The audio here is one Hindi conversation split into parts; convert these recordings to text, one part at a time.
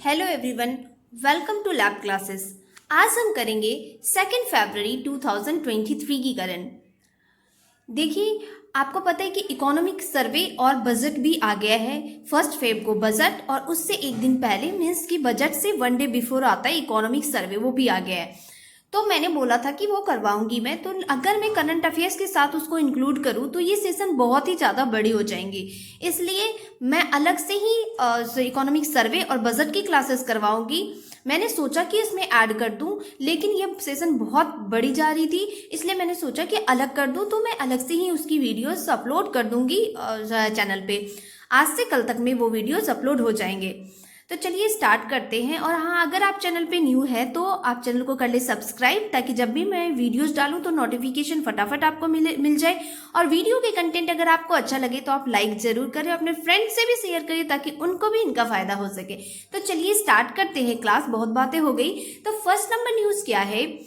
Hello everyone, welcome to lab classes. आज हम करेंगे 2 फरवरी 2023 की करंट। देखिए, आपको पता है कि इकोनॉमिक सर्वे और बजट भी आ गया है। 1 फेब को बजट और उससे एक दिन पहले मीन्स कि बजट से 1 डे बिफोर आता है इकोनॉमिक सर्वे, वो भी आ गया है। तो मैंने बोला था कि वो करवाऊंगी मैं, तो अगर मैं करंट अफेयर्स के साथ उसको इंक्लूड करूँ तो ये सेशन बहुत ही ज़्यादा बड़ी हो जाएंगी। इसलिए मैं अलग से ही इकोनॉमिक सर्वे और बजट की क्लासेस करवाऊंगी। मैंने सोचा कि इसमें ऐड कर दूं, लेकिन ये सेशन बहुत बड़ी जा रही थी, इसलिए मैंने सोचा कि अलग कर दूं। तो मैं अलग से ही उसकी वीडियोस अपलोड कर दूंगी चैनल पे। आज से कल तक में वो वीडियोस अपलोड हो जाएंगे। तो चलिए स्टार्ट करते हैं। और हाँ, अगर आप चैनल पे न्यू है तो आप चैनल को कर ले सब्सक्राइब, ताकि जब भी मैं वीडियोस डालूं तो नोटिफिकेशन फटाफट आपको मिल जाए। और वीडियो के कंटेंट अगर आपको अच्छा लगे तो आप लाइक जरूर करें, अपने फ्रेंड्स से भी शेयर करिए ताकि उनको भी इनका फायदा हो सके। तो चलिए स्टार्ट करते हैं क्लास, बहुत बातें हो गई। तो फर्स्ट नंबर न्यूज क्या है?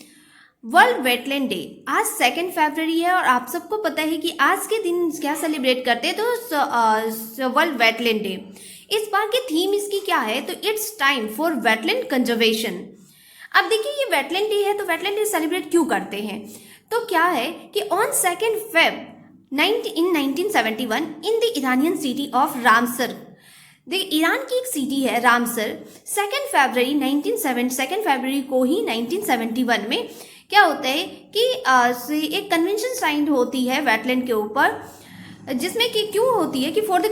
वर्ल्ड वेटलैंड डे आज 2 फरवरी है, और आप सबको पता है कि आज के दिन क्या सेलिब्रेट करते हैं, तो वर्ल्ड वेटलैंड डे। इस बार की थीम इसकी क्या है? तो it's time for wetland conservation. अब देखिए, ये वेटलैंड डे है, तो वेटलैंड डे सेलिब्रेट क्यों करते हैं? तो क्या है कि on 2 Feb 1971 in the Iranian city of Ramsar, देखिए ईरान की एक सिटी है रामसर, 2 फरवरी को ही 1971 में क्या होता है कि एक कन्वेंशन साइन होती है वेटलैंड के ऊपर, जिसमें कि क्यों होती है कि for the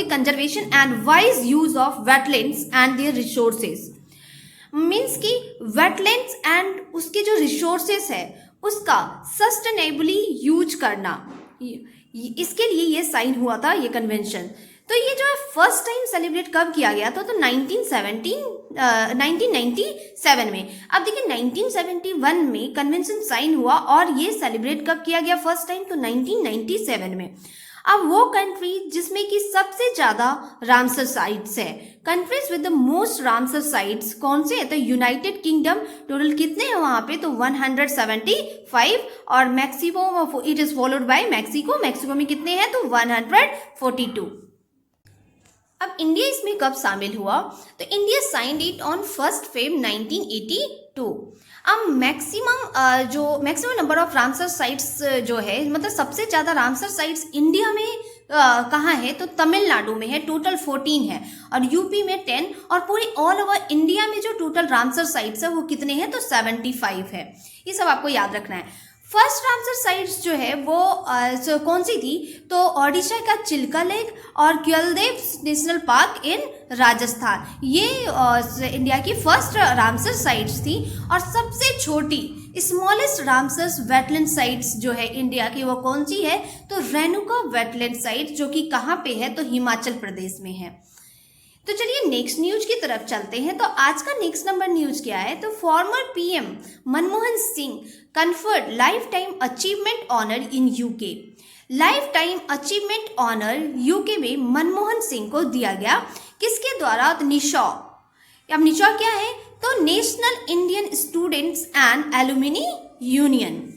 conservation and wise use of wetlands and their resources. Means कि वेटलैंड्स एंड उसके जो रिसोर्सेस है उसका सस्टेनेबली यूज करना, इसके लिए ये साइन हुआ था ये कन्वेंशन। तो ये जो है फर्स्ट टाइम सेलिब्रेट कब किया गया था? तो 1997 में। अब देखिए 1971 में कन्वेंशन साइन हुआ, और ये सेलिब्रेट कब किया गया फर्स्ट टाइम? तो 1997 में। अब वो कंट्री जिसमें कि सबसे ज्यादा रामसर साइट्स है, countries with the most Ramsar sites कौन से है? तो यूनाइटेड किंगडम। टोटल कितने हैं वहां पे? तो 175, और Mexico it is followed by Mexico. Mexico में कितने हैं? तो 142। अब इंडिया इसमें कब शामिल हुआ? तो India signed it on 1 Feb 1982। अब maximum number of Ramsar sites जो है, मतलब सबसे ज्यादा रामसर साइट्स इंडिया में कहाँ है? तो तमिलनाडु में है, टोटल 14 है, और यूपी में 10, और पूरी ऑल ओवर इंडिया में जो टोटल रामसर साइट्स है वो कितने हैं? तो 75 है। ये सब आपको याद रखना है। फर्स्ट रामसर साइट्स जो है वो कौन सी थी? तो ओडिशा का चिल्का लेक और क्यलदेव नेशनल पार्क इन राजस्थान, ये इंडिया की फर्स्ट रामसर साइट्स थी। और सबसे छोटी स्मॉलेस्ट रामसर वेटलैंड साइट्स जो है इंडिया की, वो कौन सी है? तो रेणुका वेटलैंड साइट, जो कि कहाँ पे है? तो हिमाचल प्रदेश में है। तो चलिए नेक्स्ट न्यूज की तरफ चलते हैं। तो आज का नेक्स्ट नंबर न्यूज क्या है? तो former PM Manmohan Singh conferred life time achievement honour in UK. Life time achievement honour UK में मनमोहन सिंह को दिया गया, किसके द्वारा? तो निशॉ। अब निशॉ क्या है? तो national Indian students and alumni union.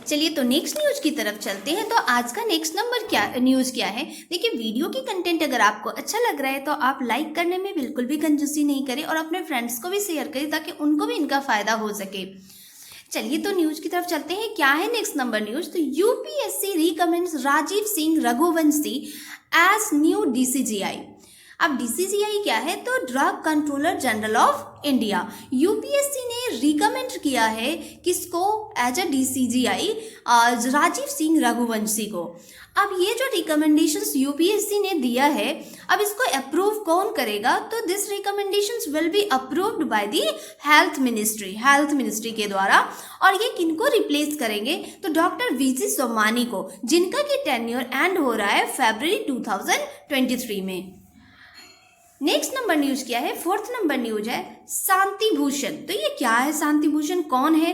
चलिए तो नेक्स्ट न्यूज की तरफ चलते हैं। तो आज का नेक्स्ट नंबर न्यूज क्या है? देखिए, वीडियो की कंटेंट अगर आपको अच्छा लग रहा है तो आप लाइक करने में बिल्कुल भी कंजूसी नहीं करें, और अपने फ्रेंड्स को भी शेयर करें ताकि उनको भी इनका फायदा हो सके। चलिए तो न्यूज की तरफ चलते हैं। क्या है नेक्स्ट नंबर न्यूज? तो UPSC recommends Rajiv Singh Raghuvanshi as new DCGI. अब डीसीजीआई क्या है? तो drug controller general of India. UPSC ने रिकमेंड किया है किसको as a DCGI? Rajiv Singh Raghuvanshi को। अब ये जो रिकमेंडेशंस यूपीएससी ने दिया है, अब इसको अप्रूव कौन करेगा? तो this recommendations will be approved by the health ministry के द्वारा। और ये किनको रिप्लेस करेंगे? तो डॉक्टर वीजी सोमानी को, जिनका की टेन्योर एंड हो रहा है फरवरी 2023 में। नेक्स्ट नंबर न्यूज क्या है? 4th नंबर न्यूज है शांति भूषण। तो ये क्या है? शांति भूषण कौन है?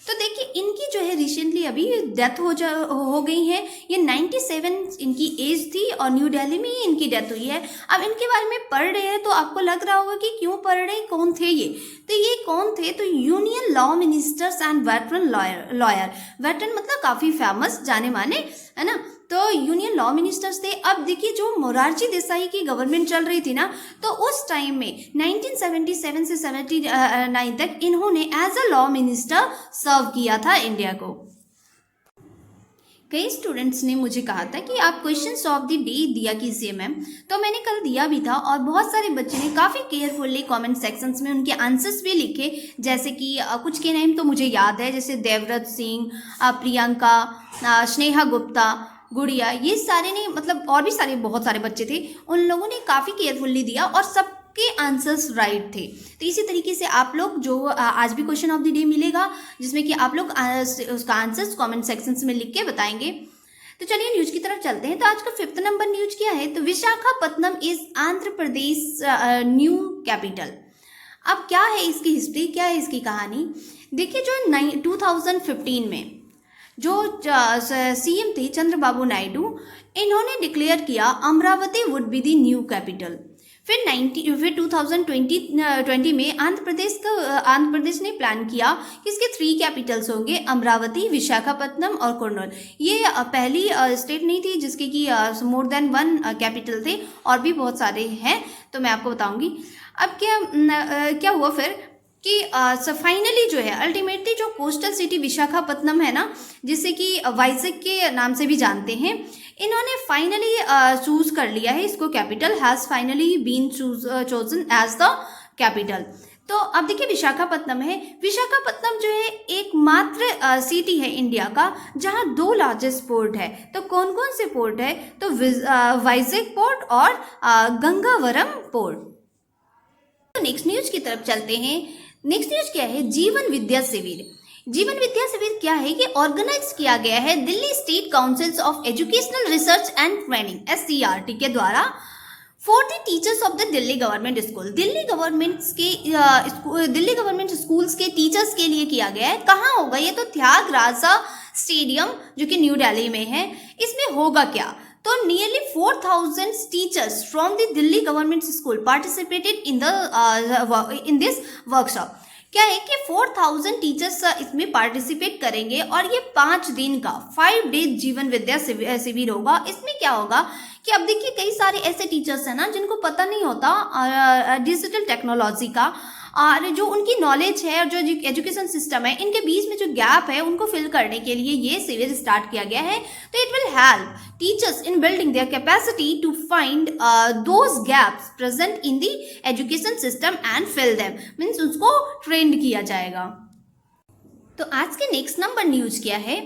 तो देखिए, इनकी जो है रिसेंटली अभी डेथ हो गई है। ये 97 इनकी एज थी, और न्यू दिल्ली में ही इनकी डेथ हुई है। अब इनके बारे में पढ़ रहे हैं तो आपको लग रहा होगा कि क्यों पढ़ रहे हैं, कौन थे ये? तो ये कौन थे? तो union law ministers and veteran lawyer. Veteran मतलब काफी फेमस, जाने माने, है ना। तो यूनियन लॉ मिनिस्टर्स थे। अब देखिए जो मोरारजी देसाई की गवर्नमेंट चल रही थी ना, तो उस टाइम में 1977 से 79 तक इन्होंने एज अ लॉ मिनिस्टर सर्व किया था इंडिया को। कई स्टूडेंट्स ने मुझे कहा था कि आप क्वेश्चंस ऑफ द डे दिया कीजिए मैम, तो मैंने कल दिया भी था और बहुत सारे बच्चे ने काफ़ी केयरफुली कमेंट सेक्शंस में उनके आंसर्स भी लिखे। जैसे कि कुछ के नेम तो मुझे याद है, जैसे देवव्रत सिंह, प्रियंका, स्नेहा गुप्ता, गुड़िया, ये सारे ने, मतलब और भी सारे बहुत सारे बच्चे थे, उन लोगों ने काफ़ी केयरफुली दिया और सब के आंसर्स राइट थे। तो इसी तरीके से आप लोग जो आज भी क्वेश्चन ऑफ द डे मिलेगा जिसमें कि आप लोग उसका आंसर्स कमेंट सेक्शंस में लिख के बताएंगे। तो चलिए न्यूज की तरफ चलते हैं। तो आज का 5th नंबर न्यूज क्या है, तो Visakhapatnam is Andhra Pradesh new capital. अब क्या है इसकी हिस्ट्री, क्या है इसकी कहानी। देखिए जो 2015 में जो सीएम थे चंद्रबाबू नायडू, इन्होंने डिक्लेयर किया Amravati would be the new capital. फिर 2020 में आंध्र प्रदेश ने प्लान किया कि इसके 3 कैपिटल्स होंगे, अमरावती, विशाखापत्तनम और कुर्नूल। ये पहली स्टेट नहीं थी जिसके कि मोर देन 1 कैपिटल थे, और भी बहुत सारे हैं, तो मैं आपको बताऊंगी। अब क्या हुआ फिर कि फाइनली जो है अल्टीमेटली जो कोस्टल सिटी विशाखापत्तनम है ना, जिसे कि वाइजैक के नाम से भी जानते हैं, इन्होंने फाइनली चूज कर लिया है इसको capital, has finally been chosen as the capital. तो अब देखिए विशाखापत्तनम है, विशाखापत्तनम जो है एकमात्र सिटी है इंडिया का जहां 2 लार्जेस्ट पोर्ट है। तो कौन कौन से पोर्ट है, तो वाइजैक पोर्ट और गंगावरम पोर्ट। तो नेक्स्ट न्यूज की तरफ चलते हैं। नेक्स्ट न्यूज क्या है, जीवन विद्या शिविर। जीवन विद्या शिविर क्या है कि ऑर्गेनाइज किया गया है Delhi state councils of educational research and training SCRT के द्वारा for the teachers of the Delhi government school. Delhi government schools के टीचर्स के लिए किया गया है। कहाँ होगा ये, तो त्यागराजा स्टेडियम जो कि न्यू दिल्ली में है। इसमें होगा क्या, तो nearly 4000 teachers from the Delhi government school participated in this workshop. क्या है कि 4000 टीचर्स इसमें पार्टिसिपेट करेंगे और ये 5 दिन का 5 डेज जीवन विद्या शिविर होगा। इसमें क्या होगा कि अब देखिए कई सारे ऐसे टीचर्स हैं ना जिनको पता नहीं होता डिजिटल टेक्नोलॉजी का, और जो उनकी नॉलेज है और जो एजुकेशन सिस्टम है, इनके बीच में जो गैप है उनको फिल करने के लिए ये शिविर स्टार्ट किया गया है। तो it will help teachers in building their capacity to find those gaps present in the education system and fill them, means उसको ट्रेंड किया जाएगा। तो आज के नेक्स्ट नंबर न्यूज क्या है,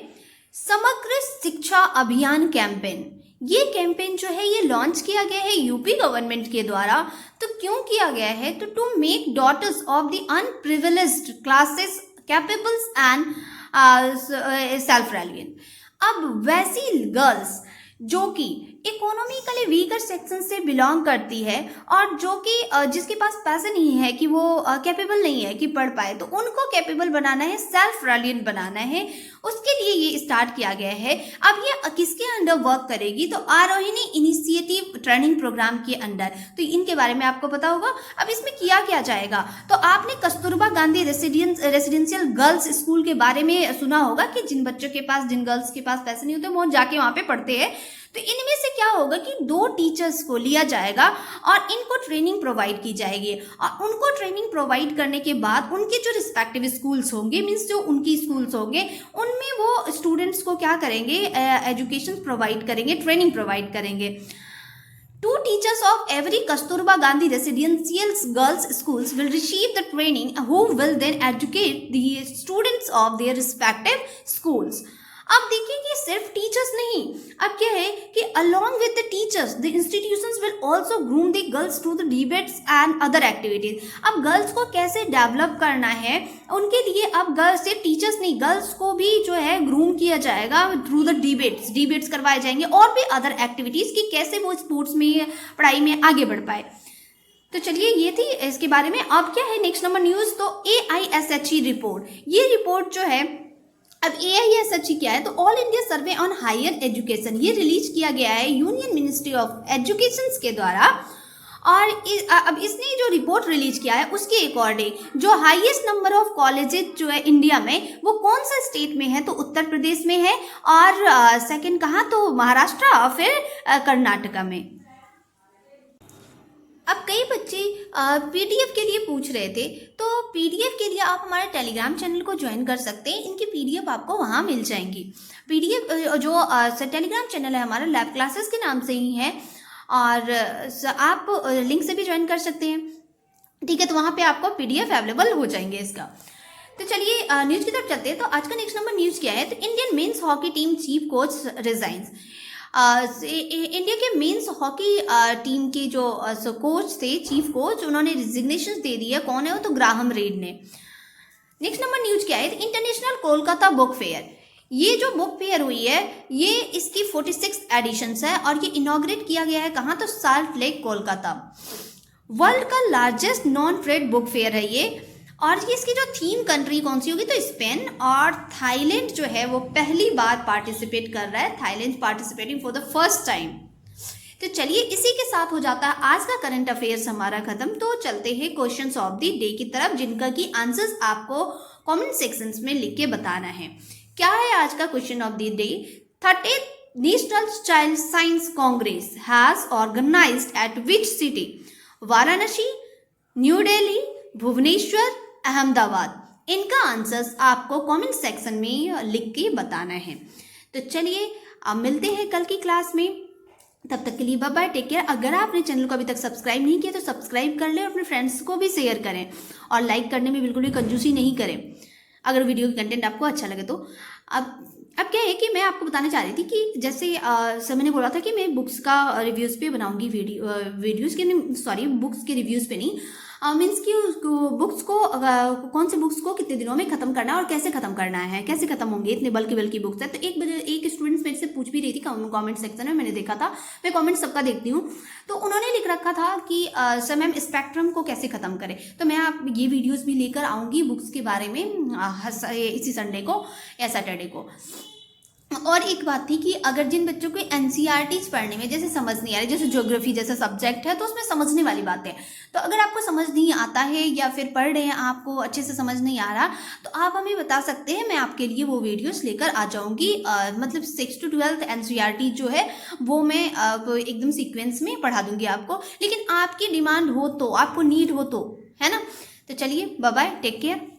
समग्र शिक्षा अभियान कैंपेन। ये कैंपेन जो है ये लॉन्च किया गया है यूपी गवर्नमेंट के द्वारा। तो क्यों किया गया है, तो to make daughters of the unprivileged classes capables and self reliant. अब वैसी गर्ल्स जो कि इकोनॉमिकली वीकर सेक्शन से बिलोंग करती है और जो कि जिसके पास पैसे नहीं है कि वो कैपेबल नहीं है कि पढ़ पाए, तो उनको कैपेबल बनाना है, सेल्फ रेलिएंट बनाना है, उसके लिए ये स्टार्ट किया गया है। अब ये किसके अंडर वर्क करेगी, तो आरोहिणी इनिशिएटिव ट्रेनिंग प्रोग्राम के अंडर। तो इनके बारे में आपको पता होगा। अब इसमें किया क्या जाएगा, तो आपने Kasturba Gandhi residential girls school के बारे में सुना होगा कि जिन बच्चों के पास, जिन गर्ल्स के पास पैसे नहीं होते वो जाके वहाँ पे पढ़ते हैं। तो इनमें से क्या होगा कि 2 टीचर्स को लिया जाएगा और इनको ट्रेनिंग प्रोवाइड की जाएगी, और उनको ट्रेनिंग प्रोवाइड करने के बाद उनके जो रिस्पेक्टिव स्कूल्स होंगे, मीन्स जो उनकी स्कूल्स होंगे, उनमें वो स्टूडेंट्स को क्या करेंगे, एजुकेशन प्रोवाइड करेंगे, ट्रेनिंग प्रोवाइड करेंगे। 2 teachers of every Kasturba Gandhi residential girls schools will receive the training, who will then educate the students of their respective schools. अब देखिए कि सिर्फ टीचर्स नहीं, अब क्या है कि along with the teachers the institutions will also groom the girls through the debates and other activities. अब गर्ल्स को कैसे डेवलप करना है, उनके लिए अब गर्ल्स सिर्फ टीचर्स नहीं, गर्ल्स को भी जो है ग्रूम किया जाएगा थ्रू द डिबेट्स करवाए जाएंगे और भी अदर एक्टिविटीज कि कैसे वो स्पोर्ट्स में, पढ़ाई में आगे बढ़ पाए। तो चलिए ये थी इसके बारे में। अब क्या है नेक्स्ट नंबर न्यूज, तो AISHE रिपोर्ट। ये रिपोर्ट जो है, अब AISHE क्या है, तो all India survey on higher education, ये रिलीज किया गया है यूनियन मिनिस्ट्री ऑफ एजुकेशन के द्वारा। और अब इसने जो रिपोर्ट रिलीज किया है उसके अकॉर्डिंग जो हाईएस्ट नंबर ऑफ कॉलेजेस जो है इंडिया में वो कौन सा स्टेट में है, तो उत्तर प्रदेश में है। और सेकंड कहाँ, तो महाराष्ट्र और फिर कर्नाटका में। अब कई बच्चे पीडीएफ के लिए पूछ रहे थे, तो पीडीएफ के लिए आप हमारे टेलीग्राम चैनल को ज्वाइन कर सकते हैं। इनकी पीडीएफ आपको वहाँ मिल जाएंगी। पीडीएफ जो टेलीग्राम चैनल है हमारा लैब क्लासेस के नाम से ही है, और आप लिंक से भी ज्वाइन कर सकते हैं, ठीक है। तो वहाँ पे आपको पीडीएफ अवेलेबल हो जाएंगे इसका। तो चलिए न्यूज़ की तरफ चलते हैं। तो आज का नेक्स्ट नंबर न्यूज़ क्या है, तो Indian men's hockey team chief coach resigns. India के मेंस हॉकी टीम के जो कोच थे, चीफ कोच, उन्होंने रिजिग्नेशन दे दी है। कौन है वो, तो ग्राहम रीड ने। नेक्स्ट नंबर न्यूज क्या है, इंटरनेशनल कोलकाता बुक फेयर। ये जो बुक फेयर हुई है ये इसकी 46 एडिशन है और ये इनॉग्रेट किया गया है कहाँ, तो साल्ट लेक कोलकाता। वर्ल्ड का largest non trade book fair है ये। और ये इसकी जो थीम कंट्री कौन सी होगी, तो स्पेन और थाईलैंड जो है वो पहली बार पार्टिसिपेट कर रहा है। Thailand participating for the first time. तो चलिए इसी के साथ हो जाता है आज का करंट अफेयर्स हमारा खत्म। तो चलते हैं क्वेश्चंस ऑफ द डे की तरफ, जिनका की आंसर्स आपको कमेंट सेक्शंस में लिख के बताना है। क्या है आज का question of the day, 30th national child science congress has organized at which city, Varanasi, new Delhi, Bhubaneswar, Ahmedabad. इनका आंसर्स आपको कमेंट सेक्शन में लिख के बताना है। तो चलिए अब मिलते हैं कल की क्लास में, तब तक के लिए बाय बाय, टेक केयर। अगर आपने चैनल को अभी तक सब्सक्राइब नहीं किया तो सब्सक्राइब कर लें, अपने फ्रेंड्स को भी शेयर करें और लाइक करने में बिल्कुल भी कंजूसी नहीं करें अगर वीडियो की कंटेंट आपको अच्छा लगे तो। अब क्या है कि मैं आपको बताना चाह रही थी कि जैसे सर मैंने बोला था कि मैं बुक्स का रिव्यूज़ पे बनाऊंगी वीडियोज़ के, सॉरी बुक्स के रिव्यूज़ पे नहीं, मीन्स कि बुक्स को कौन से बुक्स को कितने दिनों में खत्म करना है और कैसे खत्म करना है, कैसे खत्म होंगे, इतने बल्कि बुक्स है। तो एक स्टूडेंट्स मेरे से पूछ भी रही थी कमेंट सेक्शन में, मैंने देखा था, मैं कमेंट सबका देखती हूँ, तो उन्होंने लिख रखा था कि सर मैम स्पेक्ट्रम को कैसे खत्म करें। तो मैं आप ये वीडियोज़ भी लेकर आऊँगी बुक्स के बारे में इसी संडे को या सैटरडे को। और एक बात थी कि अगर जिन बच्चों को एनसीईआरटीज पढ़ने में जैसे समझ नहीं आ रही, जैसे ज्योग्राफी जैसा सब्जेक्ट है तो उसमें समझने वाली बात है, तो अगर आपको समझ नहीं आता है या फिर पढ़ रहे हैं आपको अच्छे से समझ नहीं आ रहा, तो आप हमें बता सकते हैं, मैं आपके लिए वो वीडियोस लेकर आ जाऊंगी। मतलब 6 to 12 एनसीईआरटी जो है वो मैं एकदम सीक्वेंस में पढ़ा दूंगी आपको, लेकिन आपकी डिमांड हो तो, आपको नीड हो तो, है ना। तो चलिए बाय बाय, टेक केयर।